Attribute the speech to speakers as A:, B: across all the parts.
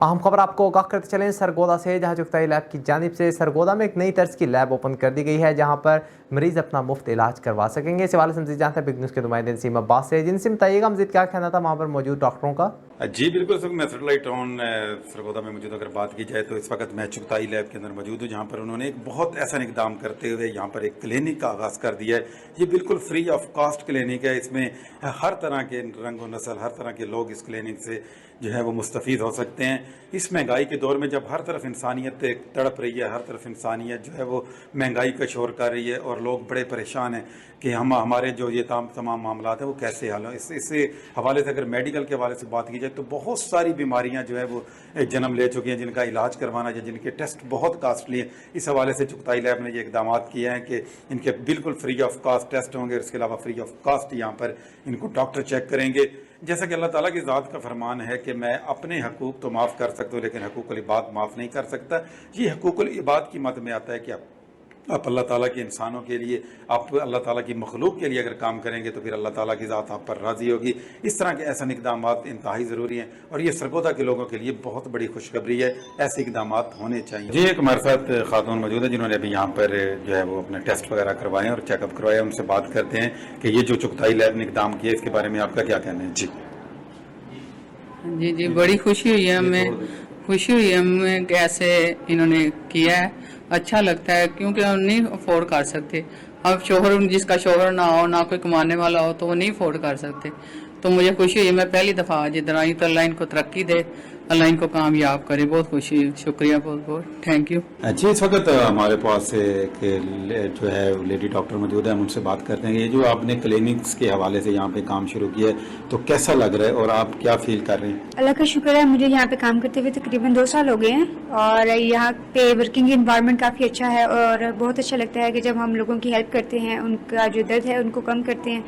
A: अहम खबर आपको आगाह करते चलें सरगोदा से, जहां चुगताई लैब की जानिब से सरगोदा में एक नई तर्ज की लैब ओपन कर दी गई है, जहां पर मरीज अपना मुफ्त इलाज करवा सकेंगे। इस हवाले से मज़ीद जानते हैं बिग न्यूज़ के नुमाइंदे नसीम अब्बास से। जिनसे बताइएगा मज़ीद क्या कहना था वहाँ पर मौजूद डॉक्टरों का।
B: जी बिल्कुल सर, मैं सेटेलाइट टाउन सरगोदा में मौजूद, अगर बात की जाए तो इस वक्त मैं चुगताई लैब के अंदर मौजूद हूँ, जहाँ पर उन्होंने एक बहुत ऐसा इकदाम करते हुए यहाँ पर एक क्लिनिक का आगाज़ कर दिया है। ये बिल्कुल फ्री ऑफ कॉस्ट क्लिनिक है। इसमें हर तरह के रंग व नस्ल, हर तरह के लोग इस क्लिनिक से जो है वो मुस्तफ़ीद हो सकते हैं। इस महंगाई के दौर में जब हर तरफ इंसानियत तड़प रही है, हर तरफ इंसानियत जो है वो महंगाई का शोर कर रही है और लोग बड़े परेशान हैं कि हमारे जो ये तमाम मामला है वो कैसे हल हो। इस हवाले से अगर मेडिकल के हवाले से बात की जाए तो बहुत सारी बीमारियां जो है वो जन्म ले चुकी हैं, जिनका इलाज करवाना या जिनके टेस्ट बहुत कास्टली हैं। इस हवाले से चुगताई लैब ने ये इकदाम किए हैं कि इनके बिल्कुल फ्री ऑफ कॉस्ट टेस्ट होंगे। इसके अलावा फ्री ऑफ कॉस्ट यहाँ पर इनको डॉक्टर चेक करेंगे। जैसा कि अल्लाह ताला की ज़ात का फरमान है कि मैं अपने हकूक़ तो माफ़ कर सकता हूँ, लेकिन हकूक़ुल इबाद माफ़ नहीं कर सकता। ये हकूक़ुल इबाद की मद में आता है कि आप अल्लाह ताला के इंसानों के लिए, आप अल्लाह ताला की मखलूक के लिए अगर काम करेंगे तो फिर अल्लाह ताला की ज़ात आप पर राज़ी होगी। इस तरह के ऐसे इक़दाम इंतहाई ज़रूरी हैं और ये सरगोदा के लोगों के लिए बहुत बड़ी खुशखबरी है। ऐसे इक़दाम होने चाहिए। जी, एक हमारे साथ खातून मौजूद है जिन्होंने अभी यहाँ पर जो है वो अपने टेस्ट वगैरह करवाए और चेकअप करवाए। उनसे बात करते हैं कि ये जो चुगताई लैब ने इक़दाम किया इसके बारे में आपका क्या कहना है।
C: जी, बड़ी खुशी हुई है हमें कैसे इन्होंने किया है। अच्छा लगता है क्योंकि हम नहीं अफोर्ड कर सकते। अब शोहर, जिसका शोहर ना हो, ना कोई कमाने वाला हो, तो वो नहीं अफोर्ड कर सकते। तो मुझे खुशी हुई, मैं पहली दफ़ा आज इधर आई, तो अल्लाह इनको तरक्की दे, अल्लाह इनको कामयाब करे। बहुत खुशी, शुक्रिया, बहुत बहुत थैंक यू।
B: जी, इस वक्त हमारे पास एक जो है लेडी डॉक्टर मौजूद है, हम उनसे बात करते हैं। ये जो आपने क्लिनिक्स के हवाले से यहाँ पे काम शुरू किया है तो कैसा लग रहा है और आप क्या फील कर रहे हैं?
D: अल्लाह का शुक्र है, मुझे यहाँ पे काम करते हुए तकरीबन 2 साल हो गए हैं और यहाँ पे वर्किंग इन्वायरमेंट काफ़ी अच्छा है और बहुत अच्छा लगता है कि जब हम लोगों की हेल्प करते हैं, उनका जो दर्द है उनको कम करते हैं।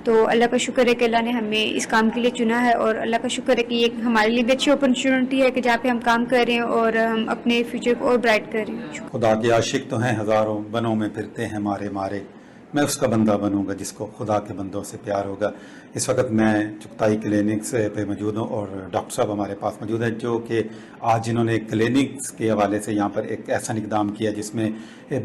D: तो अल्लाह का शुक्र है कि अल्लाह ने हमें इस काम के लिए चुना है और अल्लाह का शुक्र है कि ये हमारे लिए भी अच्छी अपॉर्चुनिटी है कि जहाँ पे हम काम कर रहे हैं और हम अपने फ्यूचर को और ब्राइट कर रहे हैं।
B: खुदा के आशिक तो हैं हज़ारों, बनों में फिरते हैं मारे मारे, मैं उसका बंदा बनूंगा जिसको खुदा के बंदों से प्यार होगा। इस वक्त मैं चुगताई क्लिनिक्स पे मौजूद हूँ और डॉक्टर साहब हमारे पास मौजूद है जो कि आज इन्होंने क्लिनिक्स के हवाले से यहाँ पर एक ऐसा इक़दाम किया जिसमें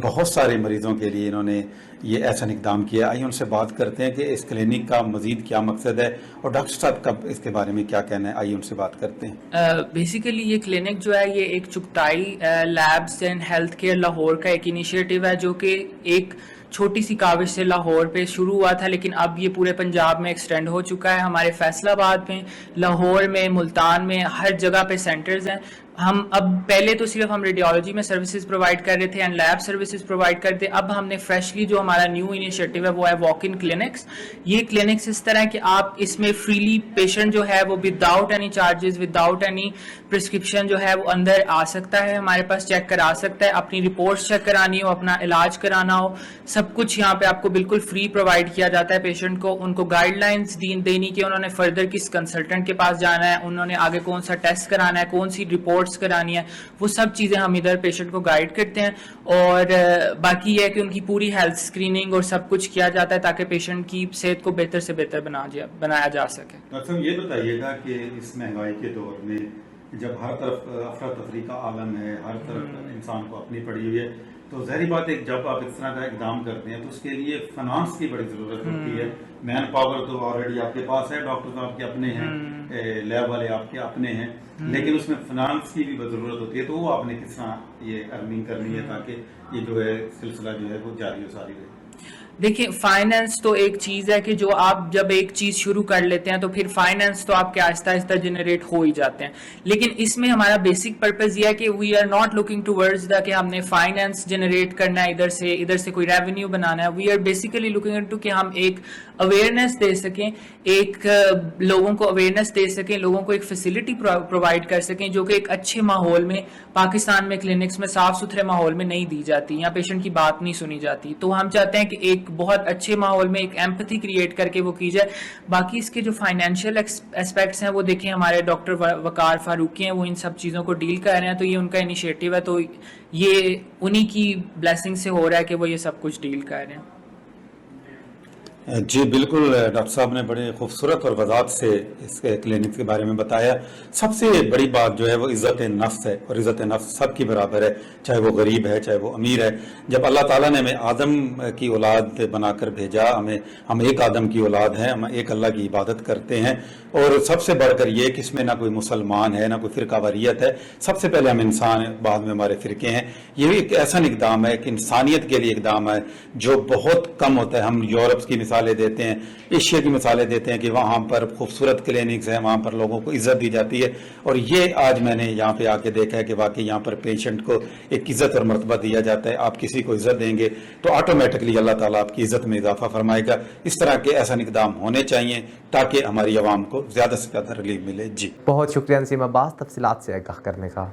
B: बहुत सारे मरीज़ों के लिए इन्होंने ये ऐसा इक़दाम किया। आइए उनसे बात करते हैं कि इस क्लिनिक का मज़ीद क्या मकसद है और डॉक्टर साहब का इसके बारे में क्या कहना है। आइए उनसे बात करते हैं।
C: बेसिकली ये क्लिनिक जो है ये एक Chughtai labs and health care Lahore का एक इनिशिएटिव है, जो कि एक छोटी सी काविश से लाहौर पे शुरू हुआ था, लेकिन अब ये पूरे पंजाब में एक्सटेंड हो चुका है। हमारे फैसलाबाद में, लाहौर में, मुल्तान में, हर जगह पे सेंटर्स हैं। हम अब पहले तो सिर्फ हम रेडियोलॉजी में सर्विसेज प्रोवाइड कर रहे थे एंड लैब सर्विसेज प्रोवाइड करते। अब हमने फ्रेशली जो हमारा न्यू इनिशिएटिव है वो है वॉक इन क्लिनिक्स। ये क्लिनिक्स इस तरह कि आप इसमें फ्रीली पेशेंट जो है वो without any charges, without any prescription जो है वो अंदर आ सकता है, हमारे पास चेक करा सकता है, अपनी रिपोर्ट्स चेक करानी हो, अपना इलाज कराना हो, सब कुछ यहाँ पे आपको बिल्कुल फ्री प्रोवाइड किया जाता है पेशेंट को। उनको गाइडलाइंस देनी कि उन्होंने फर्दर किस कंसल्टेंट के पास जाना है, उन्होंने आगे कौन सा टेस्ट कराना है, कौन सी रिपोर्ट्स करानी है, वो सब चीजें हम इधर पेशेंट को गाइड करते हैं। और बाकी ये है कि उनकी पूरी हेल्थ स्क्रीनिंग और सब कुछ किया जाता है ताकि पेशेंट की सेहत को बेहतर से बेहतर बनाया जा सके।
B: डॉक्टर साहब, ये बताइएगा कि इस महंगाई के दौर में जब हर तरफ अफरा तफरी का आलम है, हर तरफ इंसान को अपनी पड़ी हुई है, तो ज़ाहिर बात है जब आप इस तरह का इक़दाम करते हैं तो उसके लिए फाइनेंस की बड़ी ज़रूरत होती है। मैन पावर तो ऑलरेडी आपके पास है, डॉक्टर आपके अपने हैं, लैब वाले आपके अपने हैं, लेकिन उसमें फाइनेंस की भी ज़रूरत होती है। तो वो आपने किस तरह ये अर्निंग करनी है ताकि ये जो है सिलसिला जो है वो जारी और सारी रहे?
C: देखिए, फाइनेंस तो एक चीज है कि जो आप जब एक चीज शुरू कर लेते हैं तो फिर फाइनेंस तो आपके आहिस्ता आहिस्ता जनरेट हो ही जाते हैं। लेकिन इसमें हमारा बेसिक पर्पस ये है कि we are not looking towards the कि हमने फाइनेंस जनरेट करना है, इधर से कोई रेवेन्यू बनाना है। We are basically looking into कि हम एक अवेयरनेस दे सकें, लोगों को अवेयरनेस दे सकें, लोगों को एक फैसिलिटी प्रोवाइड कर सकें जो कि एक अच्छे माहौल में, पाकिस्तान में क्लिनिक्स में साफ सुथरे माहौल में नहीं दी जाती, या पेशेंट की बात नहीं सुनी जाती। तो हम चाहते हैं कि एक बहुत अच्छे माहौल में एक एम्पैथी क्रिएट करके वो की जाए। बाकी इसके जो फाइनेंशियल एस्पेक्ट्स हैं वो देखें, हमारे डॉक्टर वकार फारूकी हैं, वो इन सब चीज़ों को डील कर रहे हैं। तो ये उनका इनिशिएटिव है, तो ये उन्हीं की ब्लेसिंग से हो रहा है कि वो ये सब कुछ डील कर रहे हैं।
B: जी बिल्कुल, डॉक्टर साहब ने बड़े खूबसूरत और वजाहत से इस क्लिनिक के बारे में बताया। सबसे बड़ी बात जो है वो इज़्ज़त नफ्स है, और इज़्ज़त नफ्स सबकी बराबर है, चाहे वो गरीब है चाहे वो अमीर है। जब अल्लाह ताला ने हमें आदम की औलाद बनाकर भेजा, हम एक आदम की औलाद हैं, हम एक अल्लाह की इबादत करते हैं, और सबसे बढ़कर ये कि इसमें ना कोई मुसलमान है ना कोई फ़िरकावारियत है। सबसे पहले हम इंसान हैं, बाद में हमारे फ़िरके हैं। ये भी एक ऐसा इक़दाम है कि इंसानियत के लिए इक़दाम है जो बहुत कम होता है। हम यूरोप की मिसालें देते हैं, एशिया की मिसालें देते हैं कि वहाँ पर खूबसूरत क्लिनिक्स हैं, वहाँ पर लोगों को इज़्ज़त दी जाती है, और ये आज मैंने यहाँ पे आके देखा है कि वाकई यहाँ पर पेशेंट को एक इज़्ज़त और मर्तबा दिया जाता है। आप किसी को इज़्ज़त देंगे तो ऑटोमेटिकली अल्लाह ताला आपकी इज़्ज़त में इजाफा फरमाएगा। इस तरह के ऐसा इक़दाम होने चाहिए ताकि हमारी आवाम को ज़्यादा से ज़्यादा रिलीफ मिले। जी
A: बहुत शुक्रिया नसीम अब्बास तफसीलात से आगाह करने का।